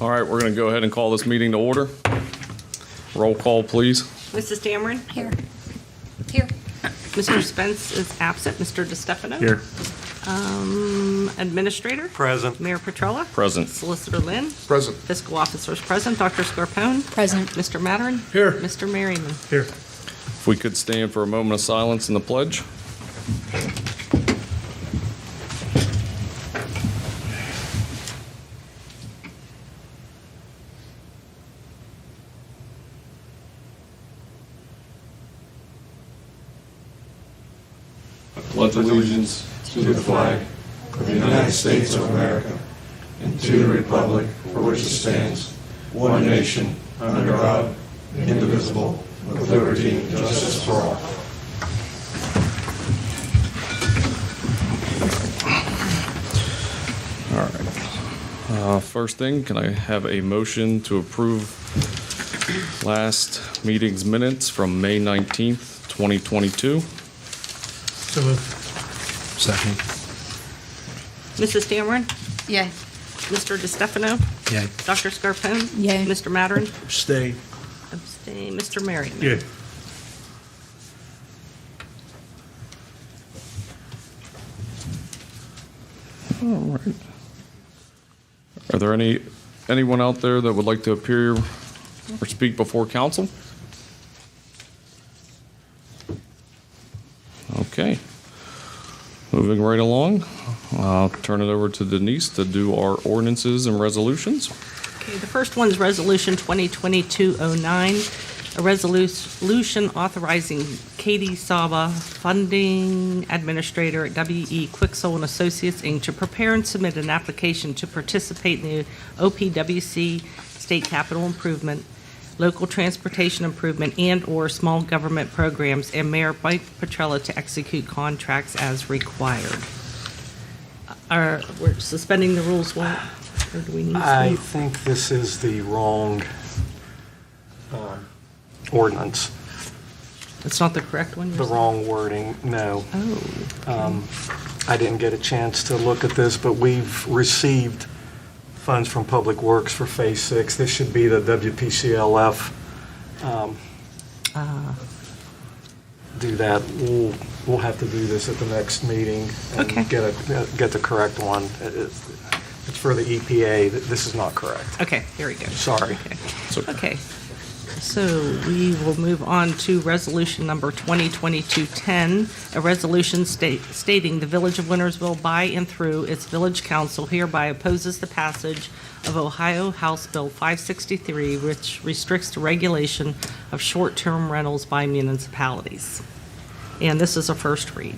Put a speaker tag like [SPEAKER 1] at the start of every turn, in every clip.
[SPEAKER 1] All right, we're going to go ahead and call this meeting to order. Roll call, please.
[SPEAKER 2] Mrs. Dameron?
[SPEAKER 3] Here. Here.
[SPEAKER 2] Mr. Spence is absent. Mr. DeStefano?
[SPEAKER 4] Here.
[SPEAKER 2] Administrator?
[SPEAKER 4] Present.
[SPEAKER 2] Mayor Petrola?
[SPEAKER 1] Present.
[SPEAKER 2] Solicitor Lynn?
[SPEAKER 4] Present.
[SPEAKER 2] Fiscal officers present. Dr. Scarpone?
[SPEAKER 3] Present.
[SPEAKER 2] Mr. Mattern?
[SPEAKER 4] Here.
[SPEAKER 2] Mr. Merriman?
[SPEAKER 4] Here.
[SPEAKER 1] If we could stand for a moment of silence in the pledge. I pledge allegiance
[SPEAKER 5] to the flag of the United States of America and to the republic for which it stands, one nation, under God, indivisible, with liberty and justice for all.
[SPEAKER 1] All right. First thing, can I have a motion to approve last meeting's minutes from May 19th, 2022?
[SPEAKER 4] So moved. Second.
[SPEAKER 2] Mrs. Dameron?
[SPEAKER 3] Yay.
[SPEAKER 2] Mr. DeStefano?
[SPEAKER 4] Yay.
[SPEAKER 2] Dr. Scarpone?
[SPEAKER 3] Yay.
[SPEAKER 2] Mr. Mattern?
[SPEAKER 4] Stay.
[SPEAKER 2] Abstain. Mr. Merriman?
[SPEAKER 4] Yeah.
[SPEAKER 1] All right. Are there anyone out there that would like to appear or speak before council? Okay. Moving right along, I'll turn it over to Denise to do our ordinances and resolutions.
[SPEAKER 2] Okay, the first one is Resolution 2022-09, a resolution authorizing Katie Saba, Funding Administrator at W.E. Quicksole and Associates, Inc., to prepare and submit an application to participate in the OPWC State Capital Improvement, Local Transportation Improvement, and/or Small Government Programs, and Mayor Mike Petrola to execute contracts as required. We're suspending the rules, or do we need to?
[SPEAKER 6] I think this is the wrong ordinance,
[SPEAKER 2] It's not the correct one?
[SPEAKER 6] the wrong wording, no.
[SPEAKER 2] Oh,
[SPEAKER 6] I didn't get a chance to look at this, but we've received funds from Public Works for Phase 6. This should be the WPCLF. Do that. We'll have to do this at the next meeting and
[SPEAKER 2] Okay.
[SPEAKER 6] get the correct one. It's for the EPA. This is not correct.
[SPEAKER 2] okay, there we go.
[SPEAKER 6] Sorry.
[SPEAKER 1] So-
[SPEAKER 2] Okay, so we will move on to resolution number 2022-10, a resolution stating the Village of Wintersville by and through its village council hereby opposes the passage of Ohio House Bill 563, which restricts the regulation of short-term rentals by municipalities. And this is a first read.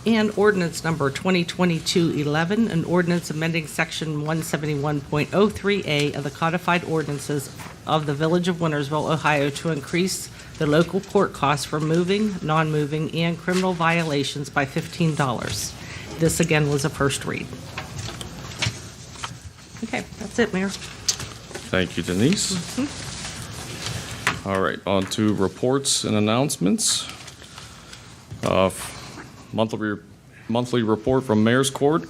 [SPEAKER 2] And ordinance number 2022-11, an ordinance amending section 171.03A of the codified ordinances of the Village of Wintersville, Ohio, to increase the local court costs for moving, non-moving, and criminal violations by $15. This again was a first read. Okay, that's it, Mayor.
[SPEAKER 1] Thank you, Denise. All right, on to reports and announcements. Monthly report from Mayor's Court.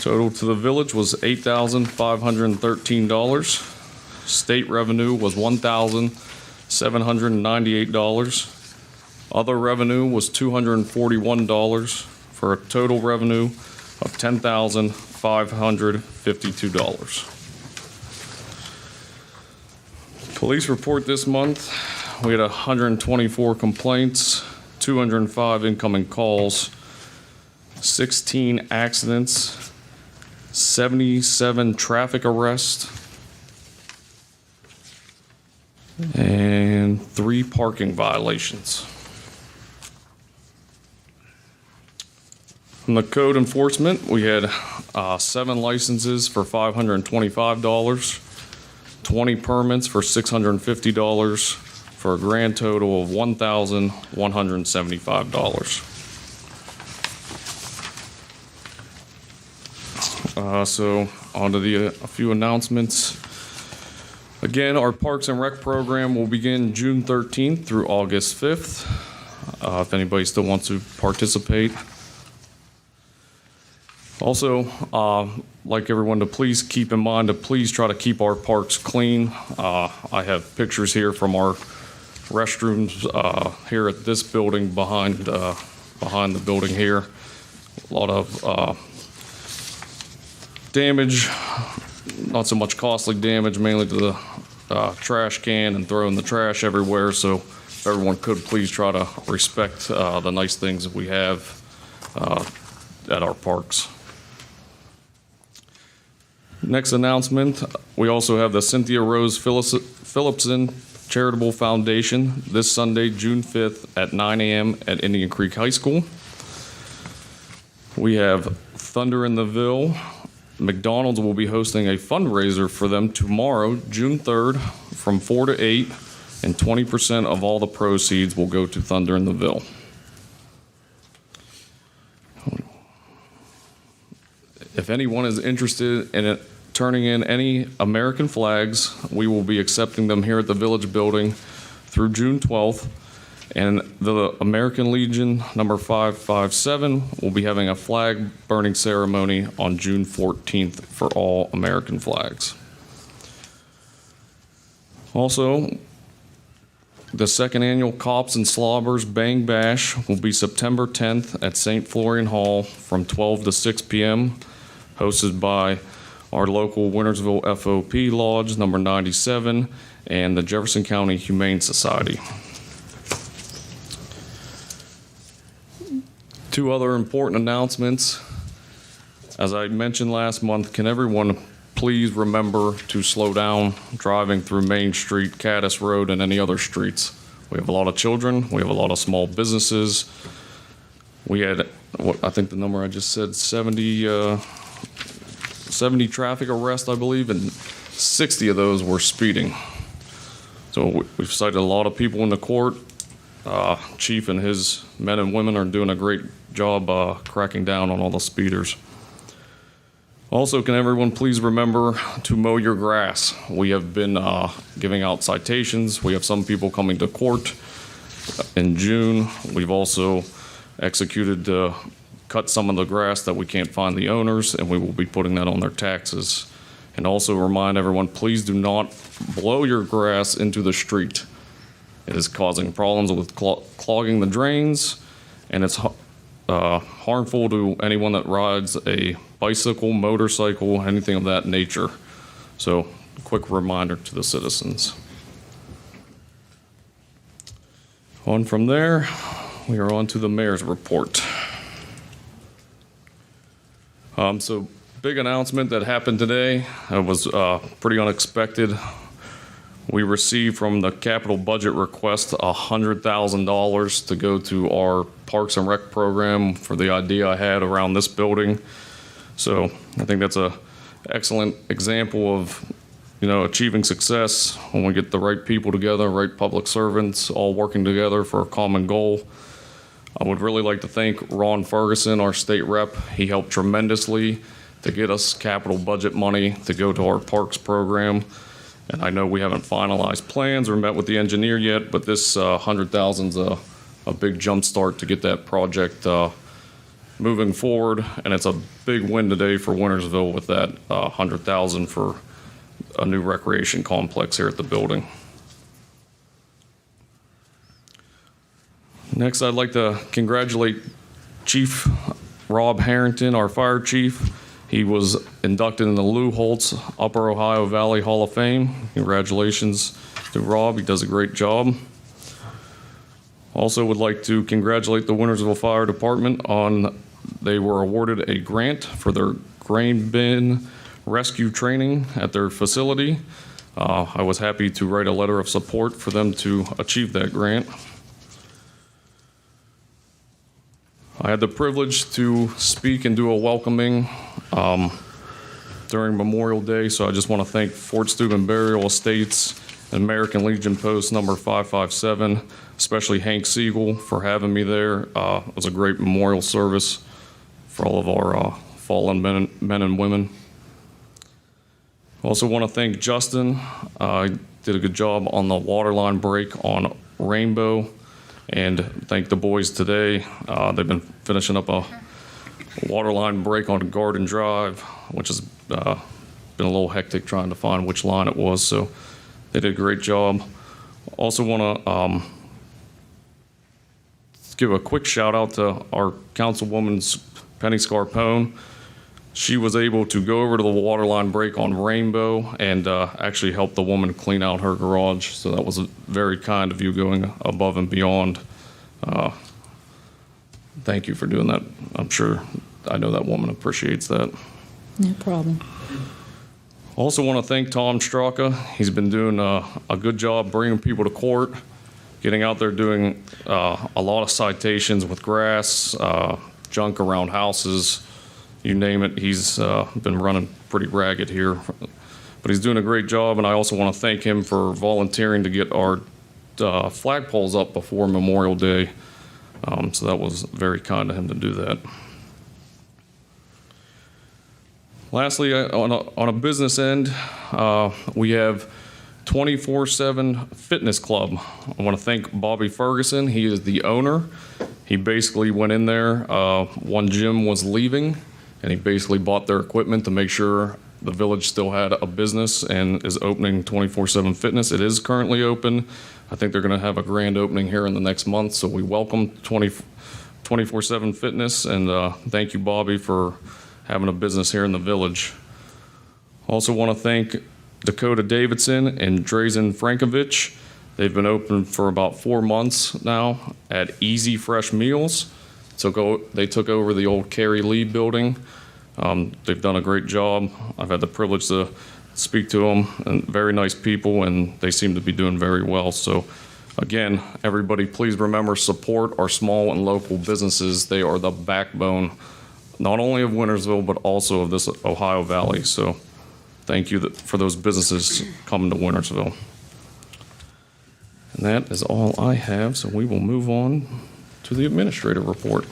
[SPEAKER 1] Total to the village was $8,513. State revenue was $1,798. Other revenue was $241 for a total revenue of $10,552. Police report this month, we had 124 complaints, 205 incoming calls, 16 accidents, 77 traffic arrests, and 3 parking violations. From the code enforcement, we had 7 licenses for $525, 20 permits for $650, for a grand total of $1,175. So on to a few announcements. Again, our Parks and Rec program will begin June 13th through August 5th. If anybody still wants to participate. Also, like everyone to please keep in mind to please try to keep our parks clean. I have pictures here from our restrooms here at this building behind the building here. A lot of damage, not so much costly damage, mainly to the trash can and throwing the trash everywhere. So if everyone could please try to respect the nice things that we have at our parks. Next announcement, we also have the Cynthia Rose Phillipson Charitable Foundation this Sunday, June 5th at 9 a.m. at Indian Creek High School. We have Thunder in the Ville. McDonald's will be hosting a fundraiser for them tomorrow, June 3rd, from 4 to 8, and 20% of all the proceeds will go to Thunder in the Ville. If anyone is interested in turning in any American flags, we will be accepting them here at the Village Building through June 12th. And the American Legion number 557 will be having a flag burning ceremony on June 14th for all American flags. Also, the second annual Cops and Slobbers Bang Bash will be September 10th at St. Florian Hall from 12 to 6 p.m., hosted by our local Wintersville FOP Lodge number 97 and the Jefferson County Humane Society. Two other important announcements. As I mentioned last month, can everyone please remember to slow down driving through Main Street, Caddis Road, and any other streets? We have a lot of children. We have a lot of small businesses. We had, I think the number I just said, 70 traffic arrests, I believe, and 60 of those were speeding. So we've cited a lot of people in the court. Chief and his men and women are doing a great job cracking down on all the speeders. Also, can everyone please remember to mow your grass? We have been giving out citations. We have some people coming to court in June. We've also executed to cut some of the grass that we can't find the owners, and we will be putting that on their taxes. And also remind everyone, please do not blow your grass into the street. It is causing problems with clogging the drains, and it's harmful to anyone that rides a bicycle, motorcycle, anything of that nature. So, quick reminder to the citizens. On from there, we are on to the mayor's report. So, big announcement that happened today. It was pretty unexpected. We received from the capital budget request $100,000 to go to our Parks and Rec program for the idea I had around this building. So I think that's an excellent example of, achieving success when we get the right people together, right public servants, all working together for a common goal. I would really like to thank Ron Ferguson, our state rep. He helped tremendously to get us capital budget money to go to our parks program. And I know we haven't finalized plans or met with the engineer yet, but this $100,000 is a big jump start to get that project moving forward. And it's a big win today for Wintersville with that $100,000 for a new recreation complex here at the building. Next, I'd like to congratulate Chief Rob Harrington, our fire chief. He was inducted in the Lou Holtz Upper Ohio Valley Hall of Fame. Congratulations to Rob. He does a great job. Also would like to congratulate the Wintersville Fire Department on they were awarded a grant for their grain bin rescue training at their facility. I was happy to write a letter of support for them to achieve that grant. I had the privilege to speak and do a welcoming during Memorial Day, so I just want to thank Fort Steuben Burial Estates and American Legion Post number 557, especially Hank Siegel for having me there. It was a great memorial service for all of our fallen men and women. Also want to thank Justin. Did a good job on the water line break on Rainbow, and thank the boys today. They've been finishing up a water line break on Garden Drive, which has been a little hectic trying to find which line it was, so they did a great job. Also want to give a quick shout out to our councilwoman Penny Scarpone. She was able to go over to the water line break on Rainbow and actually help the woman clean out her garage. So that was very kind of you, going above and beyond. Thank you for doing that. I know that woman appreciates that.
[SPEAKER 7] No problem.
[SPEAKER 1] Also want to thank Tom Straka. He's been doing a good job bringing people to court, getting out there doing a lot of citations with grass, junk around houses, you name it. He's been running pretty ragged here, but he's doing a great job. And I also want to thank him for volunteering to get our flagpoles up before Memorial Day. So that was very kind of him to do that. Lastly, on a business end, we have 24/7 Fitness Club. I want to thank Bobby Ferguson. He is the owner. He basically went in there, one gym was leaving, and he basically bought their equipment to make sure the village still had a business and is opening 24/7 Fitness. It is currently open. I think they're going to have a grand opening here in the next month, so we welcome 24/7 Fitness, and thank you, Bobby, for having a business here in the village. Also want to thank Dakota Davidson and Drazen Frankovich. They've been open for about 4 months now at Easy Fresh Meals. They took over the old Carrie Lee building. They've done a great job. I've had the privilege to speak to them, and very nice people, and they seem to be doing very well. So again, everybody, please remember, support our small and local businesses. They are the backbone, not only of Wintersville, but also of this Ohio Valley. So thank you for those businesses coming to Wintersville. And that is all I have, so we will move on to the administrator report.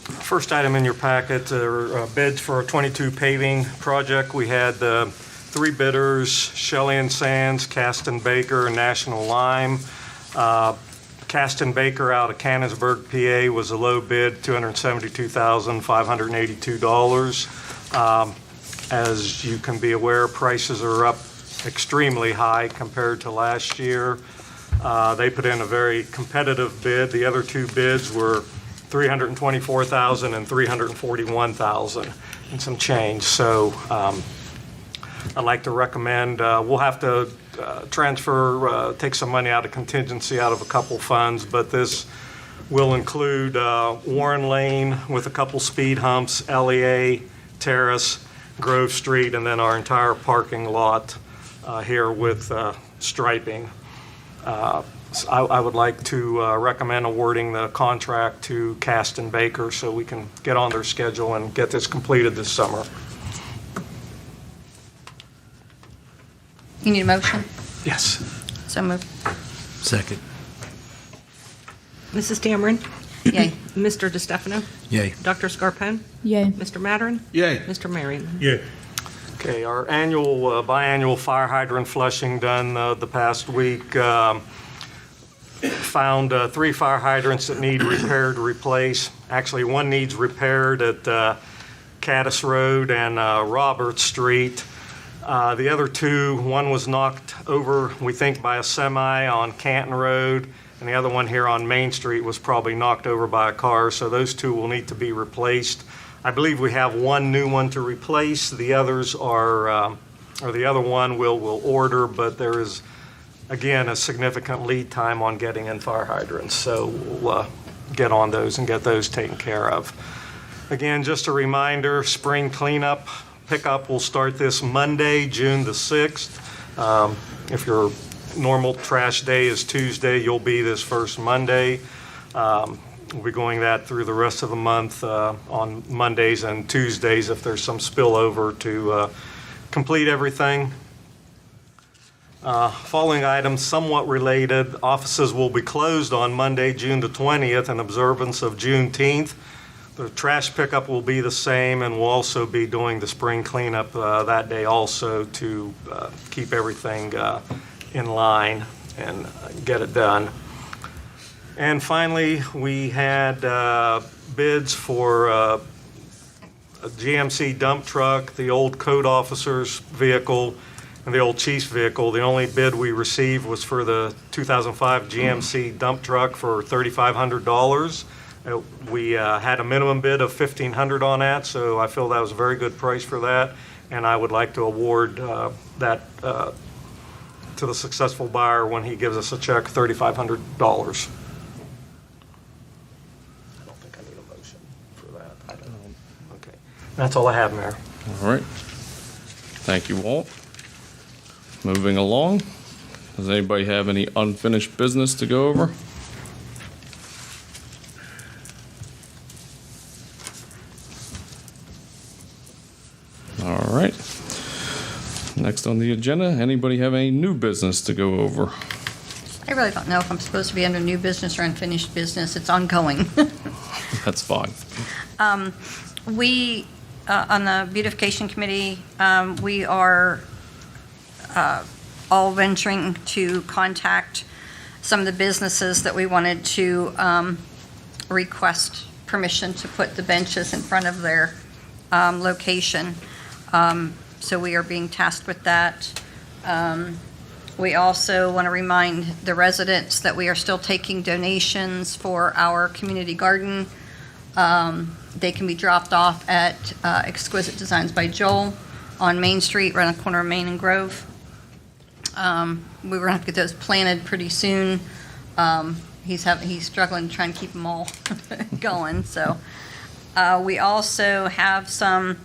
[SPEAKER 6] First item in your packet are bids for a 22 paving project. We had 3 bidders, Shelley and Sands, Caston Baker, and National Lime. Caston Baker out of Canonsburg, PA was a low bid, $272,582. As you can be aware, prices are up extremely high compared to last year. They put in a very competitive bid. The other 2 bids were $324,000 and $341,000 and some change. So I'd like to recommend, we'll have to take some money out of contingency out of a couple funds, but this will include Warren Lane with a couple speed humps, LEA, Terrace, Grove Street, and then our entire parking lot here with striping. I would like to recommend awarding the contract to Caston Baker so we can get on their schedule and get this completed this summer.
[SPEAKER 3] You need a motion?
[SPEAKER 6] Yes.
[SPEAKER 3] So moved.
[SPEAKER 4] Second.
[SPEAKER 2] Mrs. Dameron.
[SPEAKER 3] Yay.
[SPEAKER 2] Mr. DeStefano.
[SPEAKER 4] Yay.
[SPEAKER 2] Dr. Scarpone.
[SPEAKER 7] Yay.
[SPEAKER 2] Mr. Mattern.
[SPEAKER 4] Yay.
[SPEAKER 2] Mr. Marion.
[SPEAKER 4] Yay.
[SPEAKER 6] Okay, our biannual fire hydrant flushing done the past week. Found 3 fire hydrants that need repaired, replaced. Actually, one needs repaired at Caddis Road and Roberts Street. The other 2, one was knocked over, we think, by a semi on Canton Road, and the other one here on Main Street was probably knocked over by a car, so those 2 will need to be replaced. I believe we have one new one to replace. The others are, or the other one we'll order, but there is, again, a significant lead time on getting in fire hydrants, so we'll get on those and get those taken care of. Again, just a reminder, spring cleanup pickup will start this Monday, June the 6th. If your normal trash day is Tuesday, you'll be this first Monday. We'll be going that through the rest of the month on Mondays and Tuesdays if there's some spillover to complete everything. Following items, somewhat related. Offices will be closed on Monday, June the 20th in observance of Juneteenth. The trash pickup will be the same, and we'll also be doing the spring cleanup that day also to keep everything in line and get it done. And finally, we had bids for a GMC dump truck, the old code officer's vehicle, and the old chief's vehicle. The only bid we received was for the 2005 GMC dump truck for $3,500. We had a minimum bid of $1,500 on that, so I feel that was a very good price for that, and I would like to award that to the successful buyer when he gives us a check, $3,500. I don't think I need a motion for that. I don't. Okay. That's all I have, Mayor.
[SPEAKER 1] All right. Thank you, Walt. Moving along. Does anybody have any unfinished business to go over? All right. Next on the agenda, anybody have any new business to go over?
[SPEAKER 3] I really don't know if I'm supposed to be under new business or unfinished business. It's ongoing.
[SPEAKER 1] That's fine.
[SPEAKER 3] We, on the beautification committee, we are all venturing to contact some of the businesses that we wanted to request permission to put the benches in front of their location. So we are being tasked with that. We also want to remind the residents that we are still taking donations for our community garden. They can be dropped off at Exquisite Designs by Joel on Main Street, right on the corner of Main and Grove. We were going to have to get those planted pretty soon. He's struggling to try and keep them all going. So we also have some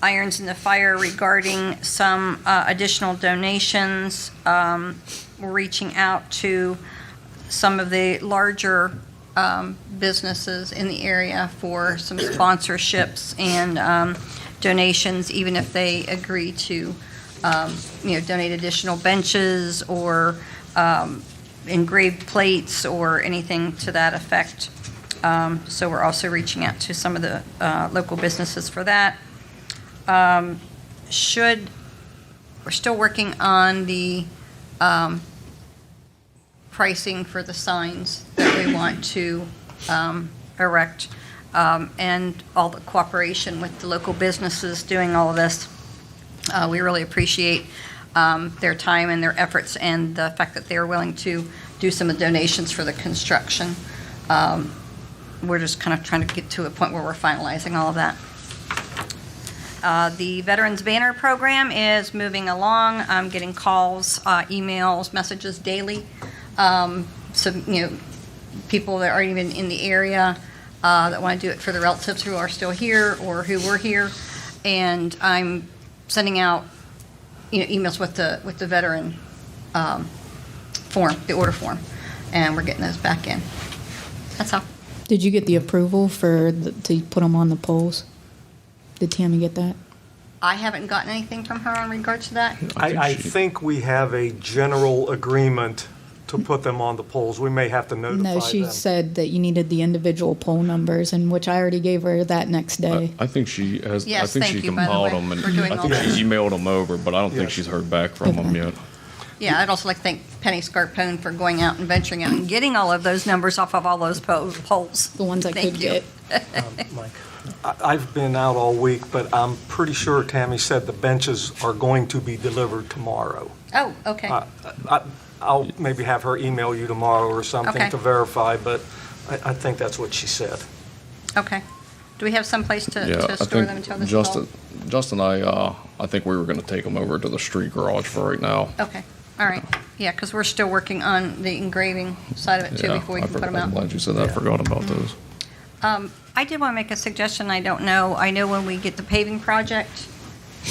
[SPEAKER 3] irons in the fire regarding some additional donations. We're reaching out to some of the larger businesses in the area for some sponsorships and donations, even if they agree to, donate additional benches or engraved plates or anything to that effect. So we're also reaching out to some of the local businesses for that. We're still working on the pricing for the signs that we want to erect, and all the cooperation with the local businesses doing all of this. We really appreciate their time and their efforts and the fact that they're willing to do some of the donations for the construction. We're just kind of trying to get to a point where we're finalizing all of that. The Veterans Banner Program is moving along. I'm getting calls, emails, messages daily. People that aren't even in the area that want to do it for their relatives who are still here or who were here. And I'm sending out, emails with the veteran form, the order form, and we're getting those back in. That's all.
[SPEAKER 7] Did you get the approval to put them on the poles? Did Tammy get that?
[SPEAKER 3] I haven't gotten anything from her in regards to that.
[SPEAKER 6] I think we have a general agreement to put them on the poles. We may have to notify them.
[SPEAKER 7] No, she said that you needed the individual pole numbers, and which I already gave her that next day.
[SPEAKER 1] I think she has.
[SPEAKER 3] Yes,
[SPEAKER 1] I think
[SPEAKER 3] thank
[SPEAKER 1] she
[SPEAKER 3] you, by the
[SPEAKER 1] compiled
[SPEAKER 3] way,
[SPEAKER 1] them, and
[SPEAKER 3] for doing
[SPEAKER 1] I
[SPEAKER 3] all
[SPEAKER 1] think
[SPEAKER 3] that.
[SPEAKER 1] she emailed them over, but I don't think
[SPEAKER 6] Yes.
[SPEAKER 1] she's heard back from them yet.
[SPEAKER 3] Yeah, I'd also like to thank Penny Scarpone for going out and venturing out and getting all of those numbers off of all those poles.
[SPEAKER 7] The ones I
[SPEAKER 3] Thank
[SPEAKER 7] could
[SPEAKER 3] you.
[SPEAKER 7] get.
[SPEAKER 6] Mike, I've been out all week, but I'm pretty sure Tammy said the benches are going to be delivered tomorrow.
[SPEAKER 3] Oh, okay.
[SPEAKER 6] I'll maybe have her email you tomorrow or something
[SPEAKER 3] Okay.
[SPEAKER 6] to verify, but I think that's what she said.
[SPEAKER 3] Okay. Do we have someplace
[SPEAKER 1] Yeah,
[SPEAKER 3] to
[SPEAKER 1] I
[SPEAKER 3] store them
[SPEAKER 1] think
[SPEAKER 3] until this is
[SPEAKER 1] Justin and I think we were going to take them over to the street garage for right now.
[SPEAKER 3] Okay, all right. Yeah, because we're still working on the engraving side of it too
[SPEAKER 1] Yeah,
[SPEAKER 3] before we can put them
[SPEAKER 1] I'm
[SPEAKER 3] out.
[SPEAKER 1] glad you said that. I forgot about those.
[SPEAKER 3] I did want to make a suggestion. I don't know. I know when we get the paving project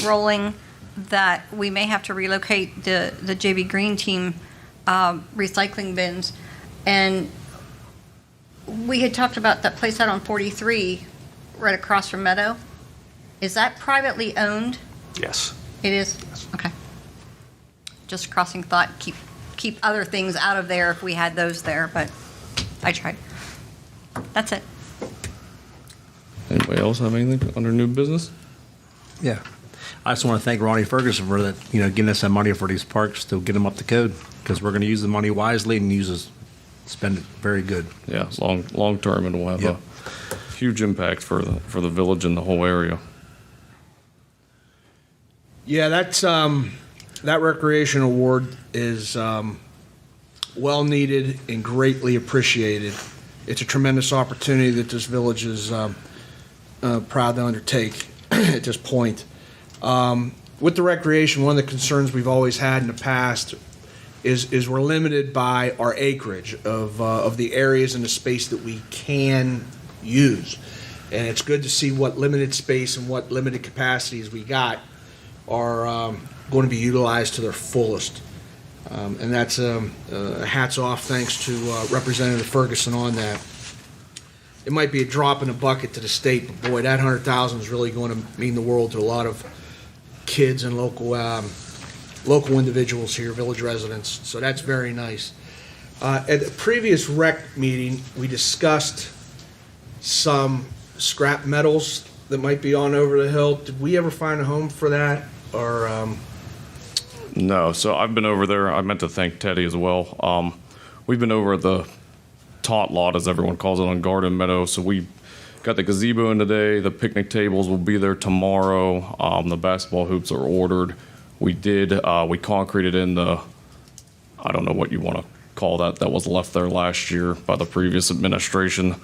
[SPEAKER 3] rolling, that we may have to relocate the JV Green Team recycling bins. And we had talked about that place out on 43, right across from Meadow. Is that privately owned?
[SPEAKER 6] Yes.
[SPEAKER 3] It is? Okay. Just a crossing thought, keep other things out of there if we had those there, but I tried. That's it.
[SPEAKER 1] Anybody else have anything under new business?
[SPEAKER 4] Yeah. I just want to thank Ronnie Ferguson for that, giving us that money for these parks to get them up to code, because we're going to use the money wisely and use It's been very good.
[SPEAKER 1] Yeah, long term, and will have
[SPEAKER 4] Yep.
[SPEAKER 1] a huge impact for the village and the whole area.
[SPEAKER 8] Yeah, that's that recreation award is well needed and greatly appreciated. It's a tremendous opportunity that this village is proud to undertake at this point. With the recreation, one of the concerns we've always had in the past is we're limited by our acreage of the areas and the space that we can use. And it's good to see what limited space and what limited capacities we got are going to be utilized to their fullest. And that's hats off, thanks to Representative Ferguson on that. It might be a drop in the bucket to the state, but boy, that 100,000 is really going to mean the world to a lot of kids and local individuals here, village residents. So that's very nice. At the previous rec meeting, we discussed some scrap metals that might be on over the hill. Did we ever find a home for that, or?
[SPEAKER 1] No, so I've been over there. I meant to thank Teddy as well. We've been over at the tot lot, as everyone calls it, on Garden Meadow. So we got the gazebo in today. The picnic tables will be there tomorrow. The basketball hoops are ordered. We concreted in the, I don't know what you want to call that was left there last year by the previous administration.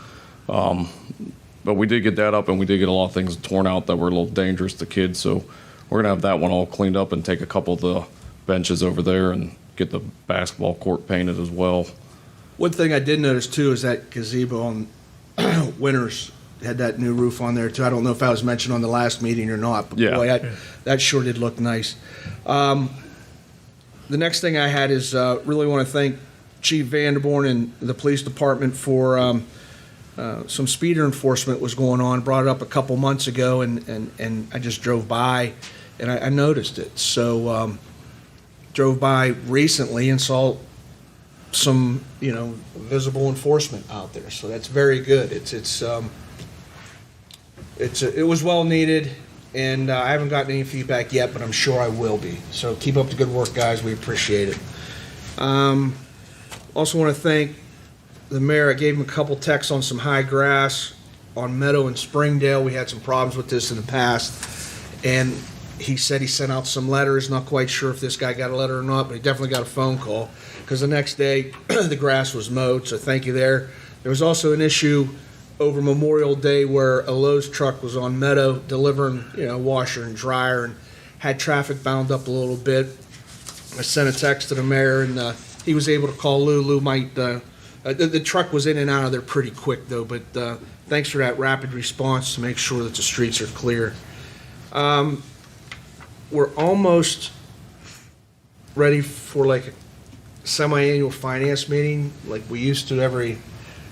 [SPEAKER 1] But we did get that up, and we did get a lot of things torn out that were a little dangerous to kids. So we're going to have that one all cleaned up and take a couple of the benches over there and get the basketball court painted as well.
[SPEAKER 8] One thing I did notice too is that gazebo on Winters had that new roof on there too. I don't know if that was mentioned on the last meeting or not, but
[SPEAKER 1] Yeah.
[SPEAKER 8] boy, that sure did look nice. The next thing I had is really want to thank Chief Vanderborn and the police department for some speeder enforcement was going on. Brought it up a couple months ago, and I just drove by and I noticed it. So drove by recently and saw some visible enforcement out there. So that's very good. It was well needed, and I haven't gotten any feedback yet, but I'm sure I will be. So keep up the good work, guys. We appreciate it. Also want to thank the mayor. I gave him a couple texts on some high grass on Meadow and Springdale. We had some problems with this in the past, and he said he sent out some letters. Not quite sure if this guy got a letter or not, but he definitely got a phone call, because the next day the grass was mowed, so thank you there. There was also an issue over Memorial Day where a Lowe's truck was on Meadow delivering washer and dryer, and had traffic bound up a little bit. I sent a text to the mayor, and he was able to call Lou. Lou might the truck was in and out of there pretty quick though, but thanks for that rapid response to make sure that the streets are clear. We're almost ready for like a semi-annual finance meeting, like we used to every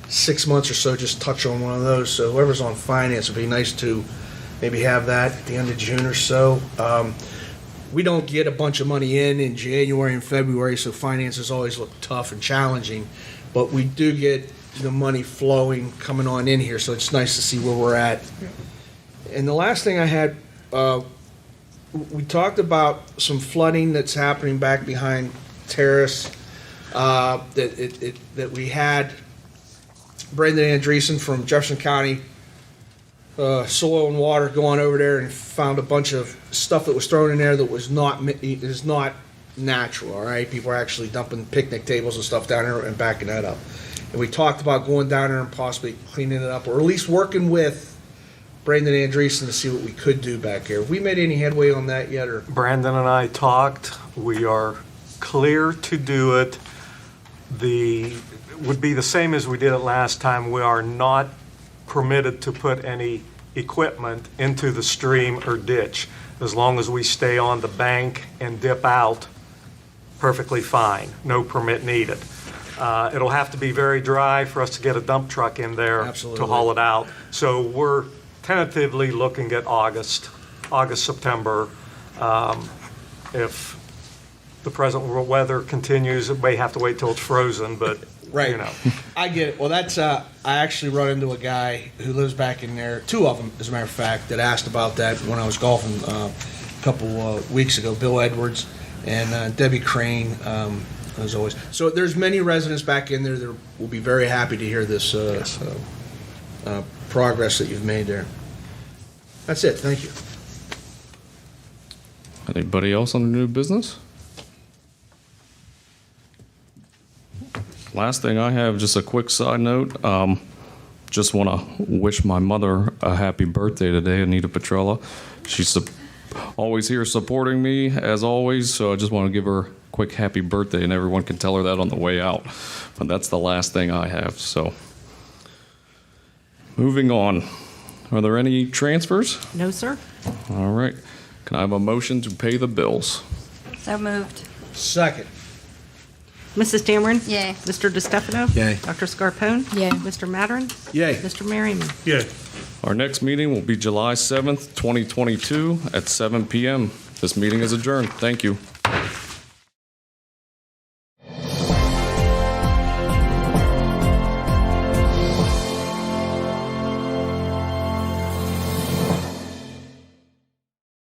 [SPEAKER 8] 6 months or so, just touch on one of those. So whoever's on finance, it'd be nice to maybe have that at the end of June or so. We don't get a bunch of money in January and February, so finances always look tough and challenging, but we do get the money flowing coming on in here, so it's nice to see where we're at. And the last thing I had, we talked about some flooding that's happening back behind Terrace, that we had Brendan Andreessen from Jefferson County Soil and Water going over there and found a bunch of stuff that was thrown in there that is not natural. All right, people are actually dumping picnic tables and stuff down there and backing that up. And we talked about going down there and possibly cleaning it up, or at least working with Brendan Andreessen to see what we could do back here. Have we made any headway on that yet, or?
[SPEAKER 6] Brandon and I talked. We are clear to do it. Would be the same as we did it last time. We are not permitted to put any equipment into the stream or ditch. As long as we stay on the bank and dip out, perfectly fine. No permit needed. It'll have to be very dry for us to get a dump truck in there
[SPEAKER 8] Absolutely.
[SPEAKER 6] to haul it out. So we're tentatively looking at August, September. If the present weather continues, it may have to wait till it's frozen, but
[SPEAKER 8] Right. I get it. Well, that's, I actually run into a guy who lives back in there, two of them, as a matter of fact, that asked about that when I was golfing a couple weeks ago, Bill Edwards and Debbie Crane. as always. So there's many residents back in there that will be very happy to hear this progress that you've made there. That's it. Thank you.
[SPEAKER 1] Anybody else on the new business? Last thing I have, just a quick side note. Just want to wish my mother a happy birthday today, Anita Petrella. She's always here supporting me, as always, so I just want to give her a quick happy birthday, and everyone can tell her that on the way out. But that's the last thing I have, so. Moving on. Are there any transfers?
[SPEAKER 2] No, sir.
[SPEAKER 1] All right. Can I have a motion to pay the bills?
[SPEAKER 3] So moved.
[SPEAKER 8] Second.
[SPEAKER 2] Mrs. Dameron?
[SPEAKER 3] Yay.
[SPEAKER 2] Mr. DeStefano?
[SPEAKER 4] Yay.
[SPEAKER 2] Dr. Scarpone?
[SPEAKER 7] Yay.
[SPEAKER 2] Mr. Mattern?
[SPEAKER 8] Yay.
[SPEAKER 2] Mr. Merriman?
[SPEAKER 6] Yeah.
[SPEAKER 1] Our next meeting will be July 7th, 2022 at 7 p.m. This meeting is adjourned. Thank you.